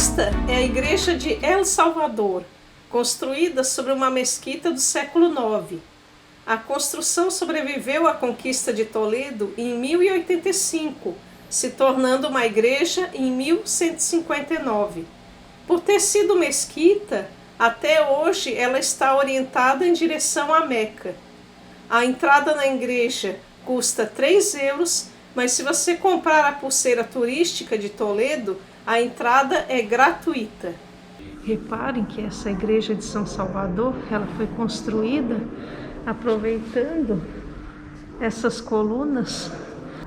Esta é a igreja de El Salvador, construída sobre uma mesquita do século IX. A construção sobreviveu à conquista de Toledo em 1085, se tornando uma igreja em 1159. Por ter sido mesquita, até hoje ela está orientada em direção a Meca. A entrada na igreja custa 3 euros, mas se você comprar a pulseira turística de Toledo, a entrada é gratuita. Reparem que essa igreja de São Salvador, ela foi construída aproveitando essas colunas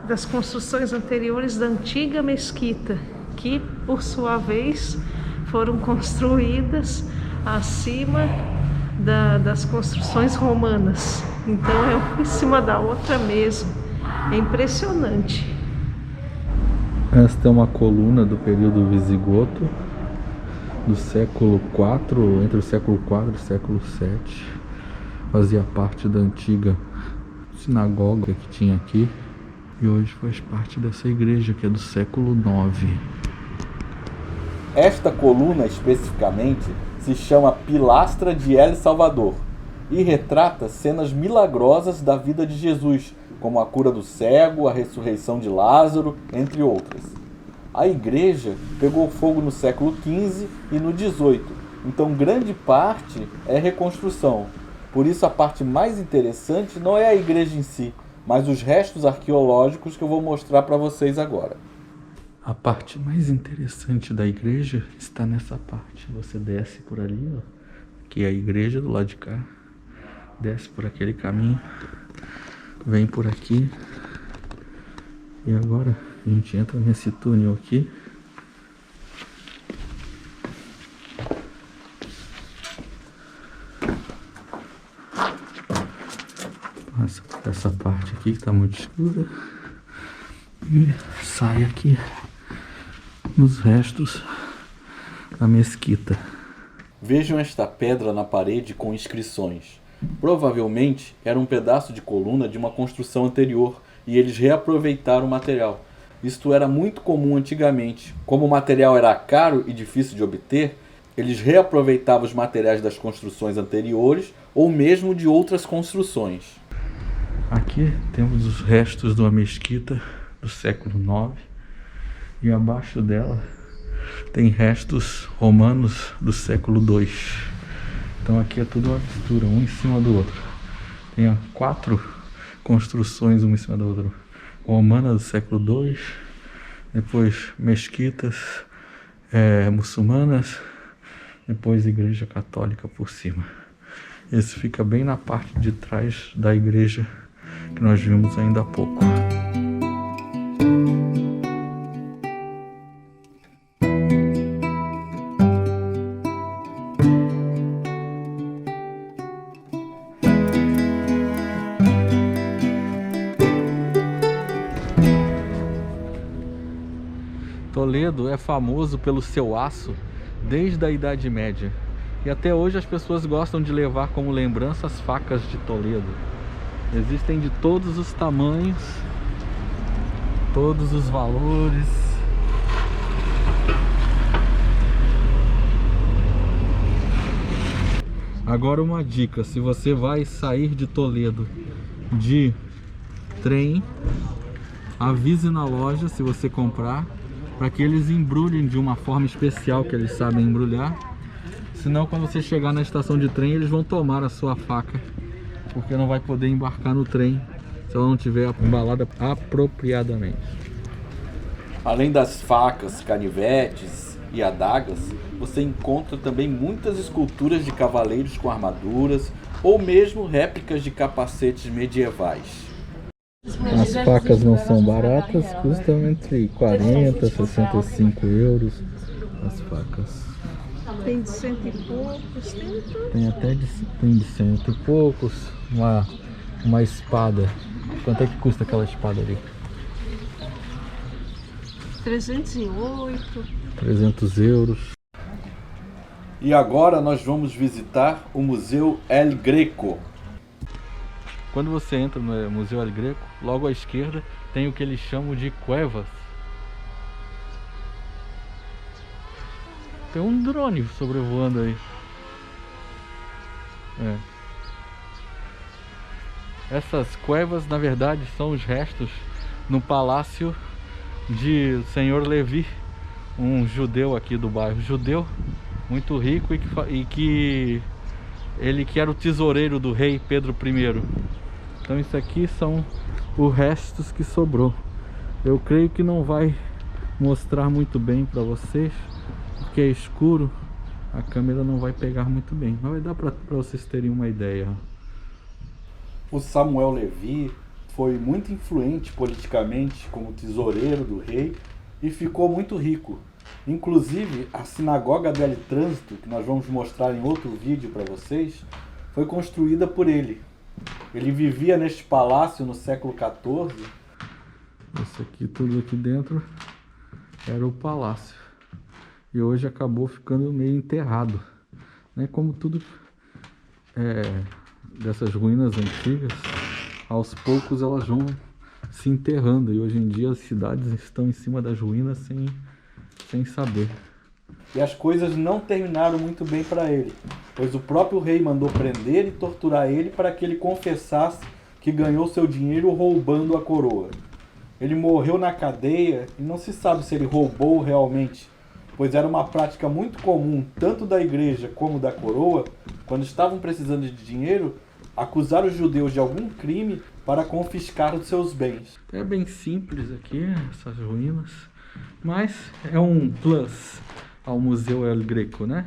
das construções anteriores da antiga mesquita, que por sua vez foram construídas acima das construções romanas. Então é uma em cima da outra mesmo. É impressionante. Esta é uma coluna do período visigoto, do século IV, entre o século IV e o século VII. Fazia parte da antiga sinagoga que tinha aqui e hoje faz parte dessa igreja que é do século IX. Esta coluna especificamente se chama Pilastra de El Salvador e retrata cenas milagrosas da vida de Jesus, como a cura do cego, a ressurreição de Lázaro, entre outras. A igreja pegou fogo no século XV e no XVIII, então grande parte é reconstrução. Por isso a parte mais interessante não é a igreja em si, mas os restos arqueológicos que eu vou mostrar para vocês agora. A parte mais interessante da igreja está nessa parte. Você desce por ali, ó, que é a igreja do lado de cá. Desce por aquele caminho, vem por aqui e agora a gente entra nesse túnel aqui. Passa por essa parte aqui que está muito escura e sai aqui nos restos da mesquita. Vejam esta pedra na parede com inscrições. Provavelmente era um pedaço de coluna de uma construção anterior e eles reaproveitaram o material. Isto era muito comum antigamente. Como o material era caro e difícil de obter, eles reaproveitavam os materiais das construções anteriores ou mesmo de outras construções. Aqui temos os restos de uma mesquita do século IX e abaixo dela tem restos romanos do século II. Então aqui é tudo uma mistura, um em cima do outro. Tem 4 construções uma em cima da outra. Romana do século II, depois mesquitas muçulmanas, depois igreja católica por cima. Esse fica bem na parte de trás da igreja que nós vimos ainda há pouco. Toledo é famoso pelo seu aço desde a Idade Média e até hoje as pessoas gostam de levar como lembrança as facas de Toledo. Existem de todos os tamanhos, todos os valores. Agora uma dica, se você vai sair de Toledo de trem, avise na loja se você comprar, para que eles embrulhem de uma forma especial que eles sabem embrulhar. Senão quando você chegar na estação de trem eles vão tomar a sua faca, porque não vai poder embarcar no trem se ela não tiver embalada apropriadamente. Além das facas, canivetes e adagas, você encontra também muitas esculturas de cavaleiros com armaduras ou mesmo réplicas de capacetes medievais. As facas não são baratas, custam entre 40 e 65 euros as facas. Tem de 100 e poucos, tem até de 100 e poucos. Uma espada, quanto é que custa aquela espada ali? 308. 300 euros. E agora nós vamos visitar o Museu El Greco. Quando você entra no Museu El Greco, logo à esquerda tem o que eles chamam de cuevas. tem um drone sobrevoando aí. Essas cuevas, na verdade, são os restos no palácio de senhor Levi, um judeu aqui do bairro, judeu muito rico e que ele que era o tesoureiro do rei Pedro I. Então isso aqui são os restos que sobrou. Eu creio que não vai mostrar muito bem para vocês, porque é escuro, a câmera não vai pegar muito bem, mas vai dar para vocês terem uma ideia. O Samuel Levi foi muito influente politicamente como tesoureiro do rei e ficou muito rico. Inclusive, a Sinagoga del Trânsito, que nós vamos mostrar em outro vídeo para vocês, foi construída por ele. Ele vivia neste palácio no século XIV. Isso aqui, tudo aqui dentro, era o palácio. E hoje acabou ficando meio enterrado, né? Como tudo dessas ruínas antigas, aos poucos elas vão se enterrando. E hoje em dia as cidades estão em cima das ruínas sem saber. E as coisas não terminaram muito bem para ele, pois o próprio rei mandou prender e torturar ele para que ele confessasse que ganhou seu dinheiro roubando a coroa. Ele morreu na cadeia e não se sabe se ele roubou realmente, pois era uma prática muito comum, tanto da igreja como da coroa, quando estavam precisando de dinheiro, acusar os judeus de algum crime para confiscar os seus bens. É bem simples aqui, essas ruínas, mas é um plus ao Museu El Greco, né?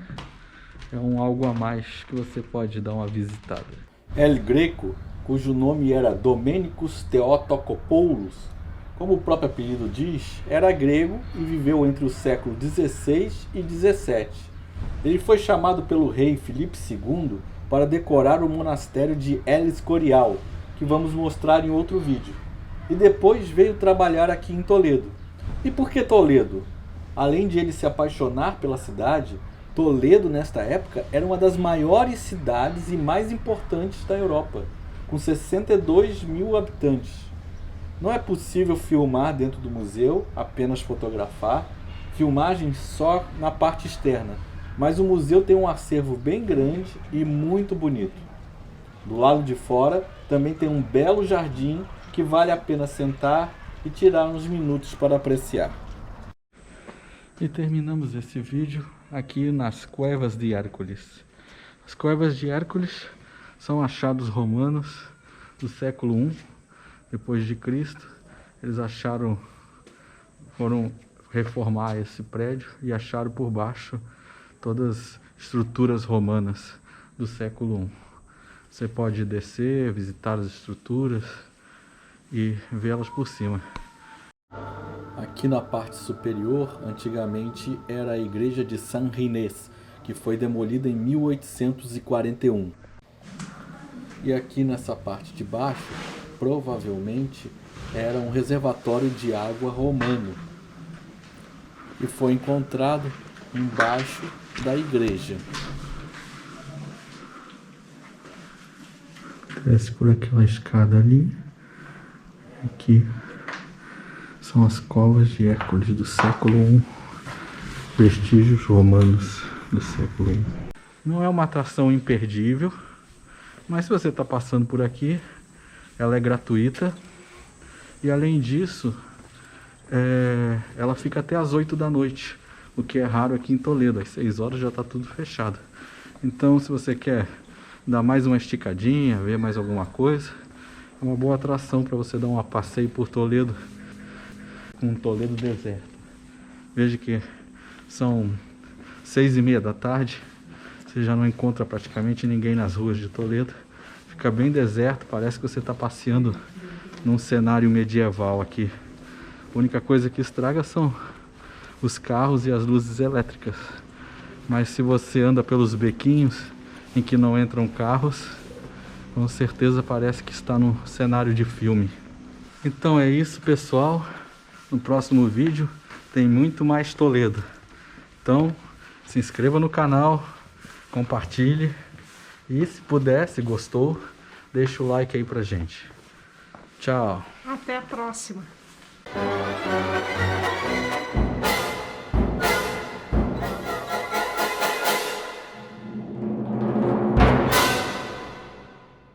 É algo a mais que você pode dar uma visitada. El Greco, cujo nome era Domenicus Theotokopoulos, como o próprio apelido diz, era grego e viveu entre o século XVI e XVII. Ele foi chamado pelo rei Filipe II para decorar o monastério de El Escorial, que vamos mostrar em outro vídeo. E depois veio trabalhar aqui em Toledo. E por que Toledo? Além de ele se apaixonar pela cidade, Toledo nesta época era uma das maiores cidades e mais importantes da Europa, com 62 mil habitantes. Não é possível filmar dentro do museu, apenas fotografar, filmagens só na parte externa, mas o museu tem um acervo bem grande e muito bonito. Do lado de fora também tem um belo jardim que vale a pena sentar e tirar uns minutos para apreciar. E terminamos esse vídeo aqui nas Cuevas de Hércules. As Cuevas de Hércules são achados romanos do século I depois de Cristo. Eles foram reformar esse prédio e acharam por baixo todas as estruturas romanas do século I. Você pode descer, visitar as estruturas e vê-las por cima. Aqui na parte superior, antigamente era a igreja de San Ginés, que foi demolida em 1841. E aqui nessa parte de baixo, provavelmente era um reservatório de água romano. E foi encontrado embaixo da igreja. Desce por aquela escada ali. Aqui são as covas de Hércules do século I, vestígios romanos do século I. Não é uma atração imperdível, mas se você está passando por aqui, ela é gratuita. E além disso, ela fica até às 8 da noite, o que é raro aqui em Toledo. Às 6 horas já está tudo fechado. Então, se você quer dar mais uma esticadinha, ver mais alguma coisa, é uma boa atração para você dar um passeio por Toledo, com Toledo deserto. Veja que são 6h30 da tarde, você já não encontra praticamente ninguém nas ruas de Toledo. Fica bem deserto, parece que você está passeando num cenário medieval aqui. A única coisa que estraga são os carros e as luzes elétricas. Mas se você anda pelos bequinhos em que não entram carros, com certeza parece que está num cenário de filme. Então é isso, pessoal. No próximo vídeo tem muito mais Toledo. Então se inscreva no canal, compartilhe e se puder, se gostou, deixa o like aí pra gente. Tchau. Até a próxima.